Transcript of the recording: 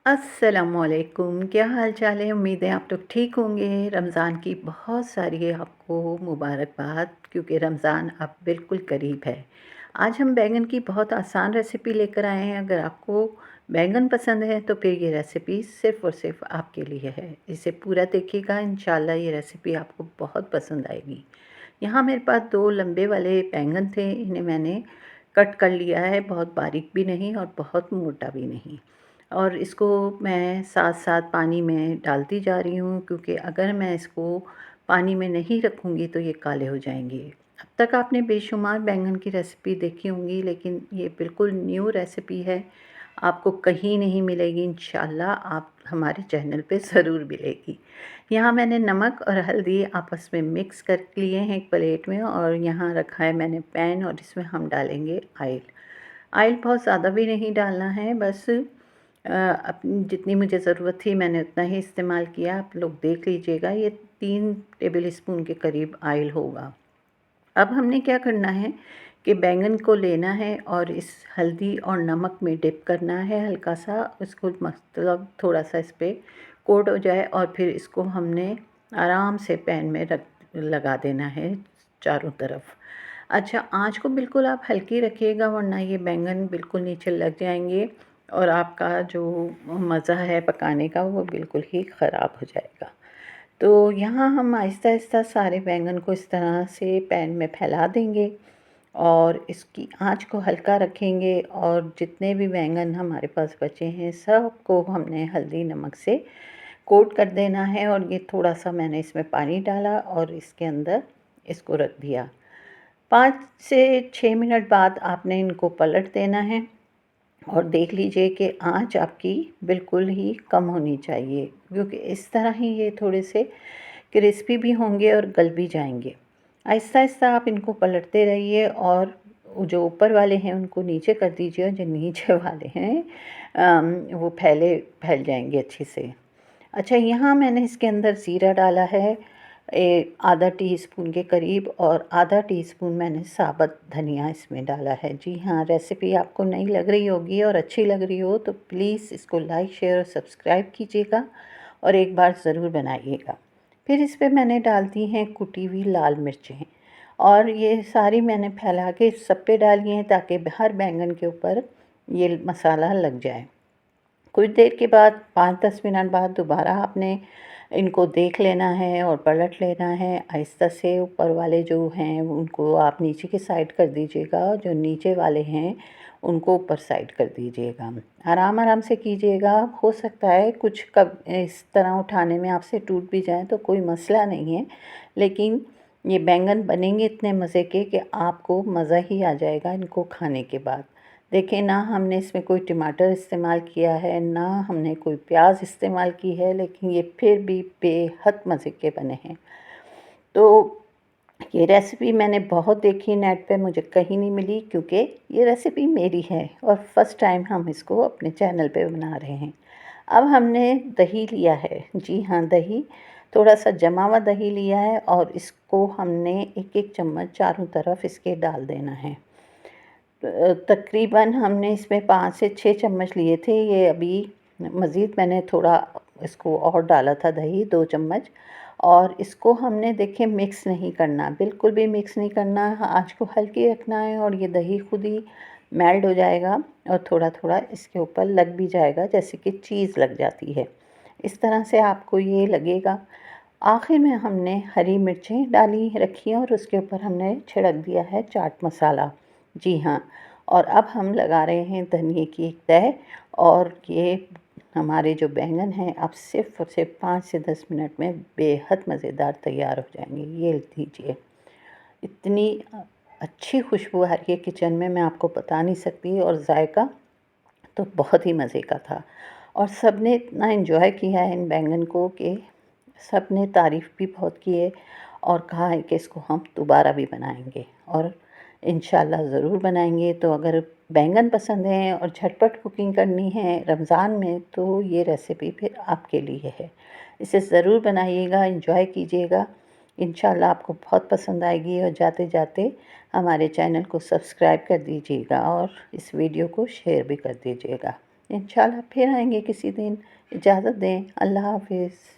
अस्सलामुअलैकुम, क्या हाल चाल है। उम्मीद है आप लोग ठीक होंगे। रमज़ान की बहुत सारी आपको मुबारकबाद, क्योंकि रमज़ान अब बिल्कुल करीब है। आज हम बैंगन की बहुत आसान रेसिपी लेकर आए हैं। अगर आपको बैंगन पसंद है तो फिर ये रेसिपी सिर्फ़ और सिर्फ आपके लिए है। इसे पूरा देखिएगा, इंशाल्लाह ये रेसिपी आपको बहुत पसंद आएगी। यहाँ मेरे पास 2 लंबे वाले बैंगन थे, इन्हें मैंने कट कर लिया है, बहुत बारीक भी नहीं और बहुत मोटा भी नहीं। और इसको मैं साथ-साथ पानी में डालती जा रही हूँ, क्योंकि अगर मैं इसको पानी में नहीं रखूँगी तो ये काले हो जाएँगे। अब तक आपने बेशुमार बैंगन की रेसिपी देखी होंगी, लेकिन ये बिल्कुल न्यू रेसिपी है। आपको कहीं नहीं मिलेगी, इंशाल्लाह आप हमारे चैनल पे ज़रूर मिलेगी। यहाँ मैंने नमक और हल्दी आपस में मिक्स कर लिए हैं एक प्लेट में, और यहाँ रखा है मैंने पैन, और इसमें हम डालेंगे ऑयल। ऑयल बहुत ज़्यादा भी नहीं डालना है, बस अपनी जितनी मुझे ज़रूरत थी मैंने उतना ही इस्तेमाल किया। आप लोग देख लीजिएगा, ये 3 टेबल स्पून के करीब ऑयल होगा। अब हमने क्या करना है कि बैंगन को लेना है और इस हल्दी और नमक में डिप करना है हल्का सा, उसको मतलब थोड़ा सा इस पे कोट हो जाए, और फिर इसको हमने आराम से पैन में रख लगा देना है चारों तरफ। अच्छा, आँच को बिल्कुल आप हल्की रखिएगा, वरना ये बैंगन बिल्कुल नीचे लग जाएंगे और आपका जो मज़ा है पकाने का वो बिल्कुल ही ख़राब हो जाएगा। तो यहाँ हम आहिस्ता-आहिस्ता सारे बैंगन को इस तरह से पैन में फैला देंगे और इसकी आँच को हल्का रखेंगे, और जितने भी बैंगन हमारे पास बचे हैं सबको हमने हल्दी नमक से कोट कर देना है। और ये थोड़ा-सा मैंने इसमें पानी डाला और इसके अंदर इसको रख दिया। 5 से 6 मिनट बाद आपने इनको पलट देना है, और देख लीजिए कि आँच आपकी बिल्कुल ही कम होनी चाहिए, क्योंकि इस तरह ही ये थोड़े से क्रिस्पी भी होंगे और गल भी जाएंगे। आहिस्ता-आहिस्ता आप इनको पलटते रहिए, और जो ऊपर वाले हैं उनको नीचे कर दीजिए, और जो नीचे वाले हैं वो फैल जाएंगे अच्छे से। अच्छा, यहाँ मैंने इसके अंदर ज़ीरा डाला है आधा टीस्पून के करीब, और आधा टीस्पून मैंने साबुत धनिया इसमें डाला है। जी हाँ, रेसिपी आपको नई लग रही होगी और अच्छी लग रही हो तो प्लीज़ इसको लाइक, शेयर और सब्सक्राइब कीजिएगा, और एक बार ज़रूर बनाइएगा। फिर इस पे मैंने डाल दी हैं कुटी हुई लाल मिर्चें, और ये सारी मैंने फैला के सब पे डाली हैं, ताकि हर बैंगन के ऊपर ये मसाला लग जाए। कुछ देर के बाद 5-10 मिनट बाद दोबारा आपने इनको देख लेना है और पलट लेना है आहिस्ता से। ऊपर वाले जो हैं उनको आप नीचे की साइड कर दीजिएगा, जो नीचे वाले हैं उनको ऊपर साइड कर दीजिएगा। आराम आराम से कीजिएगा, हो सकता है कुछ कब इस तरह उठाने में आपसे टूट भी जाए तो कोई मसला नहीं है, लेकिन ये बैंगन बनेंगे इतने मज़े के कि आपको मज़ा ही आ जाएगा इनको खाने के बाद। देखिए, ना हमने इसमें कोई टमाटर इस्तेमाल किया है, ना हमने कोई प्याज इस्तेमाल की है, लेकिन ये फिर भी बेहद मज़े के बने हैं। तो ये रेसिपी मैंने बहुत देखी नेट पे, मुझे कहीं नहीं मिली, क्योंकि ये रेसिपी मेरी है और फर्स्ट टाइम हम इसको अपने चैनल पे बना रहे हैं। अब हमने दही लिया है, जी हाँ, दही थोड़ा सा जमा हुआ दही लिया है, और इसको हमने एक एक चम्मच चारों तरफ इसके डाल देना है। तकरीबन हमने इसमें 5 से 6 चम्मच लिए थे। ये अभी मज़ीद मैंने थोड़ा इसको और डाला था दही 2 चम्मच, और इसको हमने देखिए मिक्स नहीं करना, बिल्कुल भी मिक्स नहीं करना। आँच को हल्की रखना है, और ये दही खुद ही मेल्ट हो जाएगा और थोड़ा-थोड़ा इसके ऊपर लग भी जाएगा, जैसे कि चीज़ लग जाती है। इस तरह से आपको ये लगेगा। आखिर में हमने हरी मिर्चें डाली रखी, और उसके ऊपर हमने छिड़क दिया है चाट मसाला। जी हाँ, और अब हम लगा रहे हैं धनिए की एक तह, और ये हमारे जो बैंगन हैं अब सिर्फ़ और सिर्फ 5 से 10 मिनट में बेहद मज़ेदार तैयार हो जाएंगे। ये लीजिए, इतनी अच्छी खुशबू आ रही है किचन में, मैं आपको बता नहीं सकती, और जायका तो बहुत ही मज़े का था। और सब ने इतना एंजॉय किया है इन बैंगन को कि सब ने तारीफ़ भी बहुत की है, और कहा है कि इसको हम दोबारा भी बनाएंगे, और इंशाल्लाह ज़रूर बनाएंगे। तो अगर बैंगन पसंद हैं और झटपट कुकिंग करनी है रमज़ान में, तो ये रेसिपी फिर आपके लिए है। इसे ज़रूर बनाइएगा, एंजॉय कीजिएगा, इंशाल्लाह आपको बहुत पसंद आएगी। और जाते जाते हमारे चैनल को सब्सक्राइब कर दीजिएगा, और इस वीडियो को शेयर भी कर दीजिएगा। इंशाल्लाह फिर आएंगे किसी दिन। इजाज़त दें। अल्लाह हाफ़िज़।